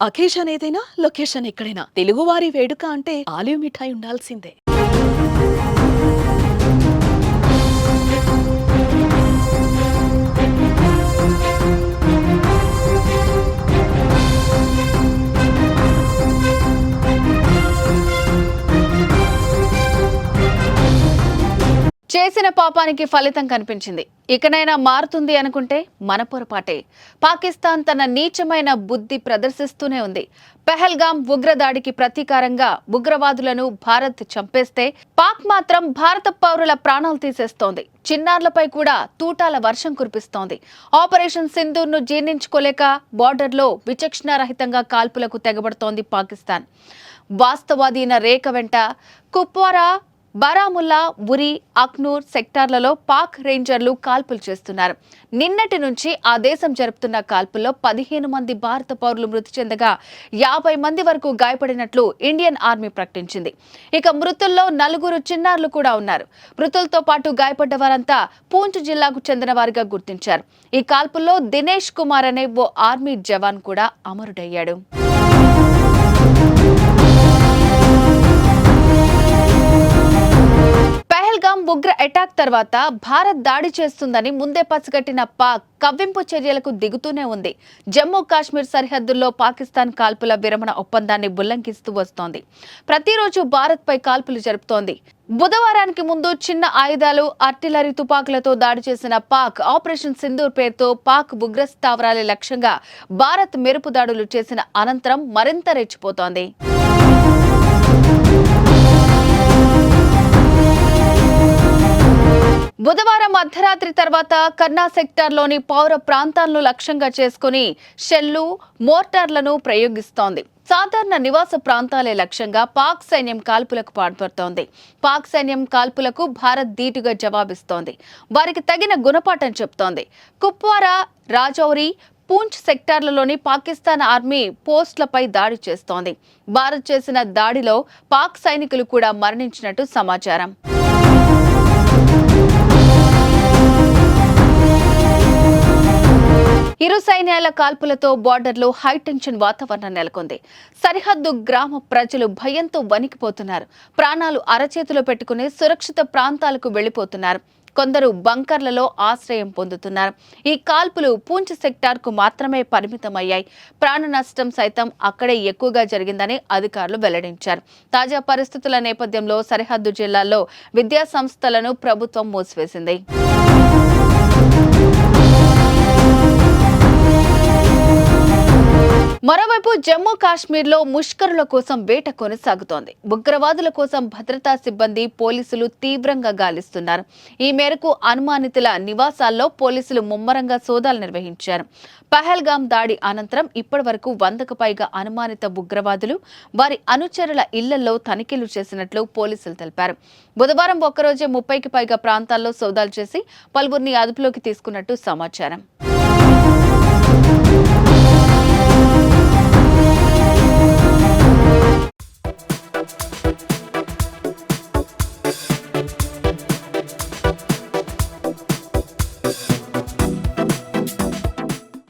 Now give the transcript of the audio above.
Occasion ఏదైనా location ఎక్కడైనా తెలుగువారి వేడుక అంటే ఆలివ్ మిఠాయి ఉండాల్సిందే. చేసిన పాపానికి ఫలితం కనిపించింది. ఇకనైనా మారుతుంది అనుకుంటే మన పొరపాటే. పాకిస్తాన్ తన నీచమైన బుద్ధి ప్రదర్శిస్తూనే ఉంది. పెహల్గాం ఉగ్రదాడికి ప్రతీకారంగా ఉగ్రవాదులను భారత్ చంపేస్తే పాక్ మాత్రం భారత పౌరుల ప్రాణాలు తీసేస్తోంది. చిన్నారులపై కూడా తూటాల వర్షం కురిపిస్తోంది. ఆపరేషన్ సింధూర్ను జీర్ణించుకోలేక బోర్డర్లో విచక్షణారహితంగా కాల్పులకు తెగబడుతోంది పాకిస్తాన్. వాస్తవాధీన రేఖ వెంట కుప్వారా, బారాముల్లా, ఉరి, అఖ్నూర్ సెక్టార్లలో పాక్ రేంజర్లు కాల్పులు చేస్తున్నారు. నిన్నటి నుంచి ఆ దేశం జరుపుతున్న కాల్పుల్లో 15 మంది భారత పౌరులు మృతి చెందగా 50 మంది వరకు గాయపడినట్లు ఇండియన్ ఆర్మీ ప్రకటించింది. ఇక మృతుల్లో 4 చిన్నారులు కూడా ఉన్నారు. మృతులతో పాటు గాయపడ్డ వారంతా పూంచ్ జిల్లాకు చెందిన వారిగా గుర్తించారు. ఈ కాల్పుల్లో దినేష్ కుమార్ అనే ఓ ఆర్మీ జవాన్ కూడా అమరుడయ్యాడు. పెహల్గాం ఉగ్ర అటాక్ తర్వాత భారత్ దాడి చేస్తుందని ముందే పసిగట్టిన పాక్ కవ్వింపు చర్యలకు దిగుతూనే ఉంది. జమ్మూ కాశ్మీర్ సరిహద్దుల్లో పాకిస్తాన్ కాల్పుల విరమణ ఒప్పందాన్ని ఉల్లంఘిస్తూ వస్తోంది. ప్రతిరోజు భారత్ పై కాల్పులు జరుపుతోంది. బుధవారానికి ముందు చిన్న ఆయుధాలు, ఆర్టిలరీ తుపాకులతో దాడి చేసిన పాక్ ఆపరేషన్ సింధూర్ పేరుతో పాక్ ఉగ్ర స్థావరాల లక్ష్యంగా భారత్ మెరుపు దాడులు చేసిన అనంతరం మరింత రెచ్చిపోతోంది. బుధవారం అర్ధరాత్రి తర్వాత కర్నా సెక్టార్లోని పౌర ప్రాంతాలను లక్ష్యంగా చేసుకుని షెల్లు, మోర్టార్లను ప్రయోగిస్తోంది. సాధారణ నివాస ప్రాంతాలే లక్ష్యంగా పాక్ సైన్యం కాల్పులకు పాల్పడుతోంది. పాక్ సైన్యం కాల్పులకు భారత్ ధీటుగా జవాబిస్తోంది. వారికి తగిన గుణపాఠం చెప్తోంది. కుప్వారా, రాజౌరి, పూంచ్ సెక్టార్లలోని పాకిస్తాన్ ఆర్మీ పోస్టులపై దాడి చేస్తోంది. భారత్ చేసిన దాడిలో పాక్ సైనికులు కూడా మరణించినట్టు సమాచారం. ఇరు సైన్యాల కాల్పులతో బోర్డర్లో హైటెన్షన్ వాతావరణం నెలకొంది. సరిహద్దు గ్రామ ప్రజలు భయంతో వణికిపోతున్నారు. ప్రాణాలు అరచేతిలో పెట్టుకుని సురక్షిత ప్రాంతాలకు వెళ్లిపోతున్నారు. కొందరు బంకర్లలో ఆశ్రయం పొందుతున్నారు. ఈ కాల్పులు పూంచ్ సెక్టార్కు మాత్రమే పరిమితమయ్యాయి. ప్రాణ నష్టం సైతం అక్కడే ఎక్కువగా జరిగిందని అధికారులు వెల్లడించారు. తాజా పరిస్థితుల నేపథ్యంలో సరిహద్దు జిల్లాల్లో విద్యా సంస్థలను ప్రభుత్వం మూసివేసింది. మరోవైపు జమ్మూ కాశ్మీర్లో ముష్కరుల కోసం వేట కొనసాగుతోంది. ఉగ్రవాదుల కోసం భద్రతా సిబ్బంది, పోలీసులు తీవ్రంగా గాలిస్తున్నారు. ఈ మేరకు అనుమానితుల నివాసాల్లో పోలీసులు ముమ్మరంగా సోదాలు నిర్వహించారు. పహల్గాం దాడి అనంతరం ఇప్పటి వరకు 100కు పైగా అనుమానిత ఉగ్రవాదులు, వారి అనుచరుల ఇళ్లలో తనిఖీలు చేసినట్లు పోలీసులు తెలిపారు. బుధవారం ఒక్కరోజే 30కి పైగా ప్రాంతాల్లో సోదాలు చేసి పలువురిని అదుపులోకి తీసుకున్నట్టు సమాచారం.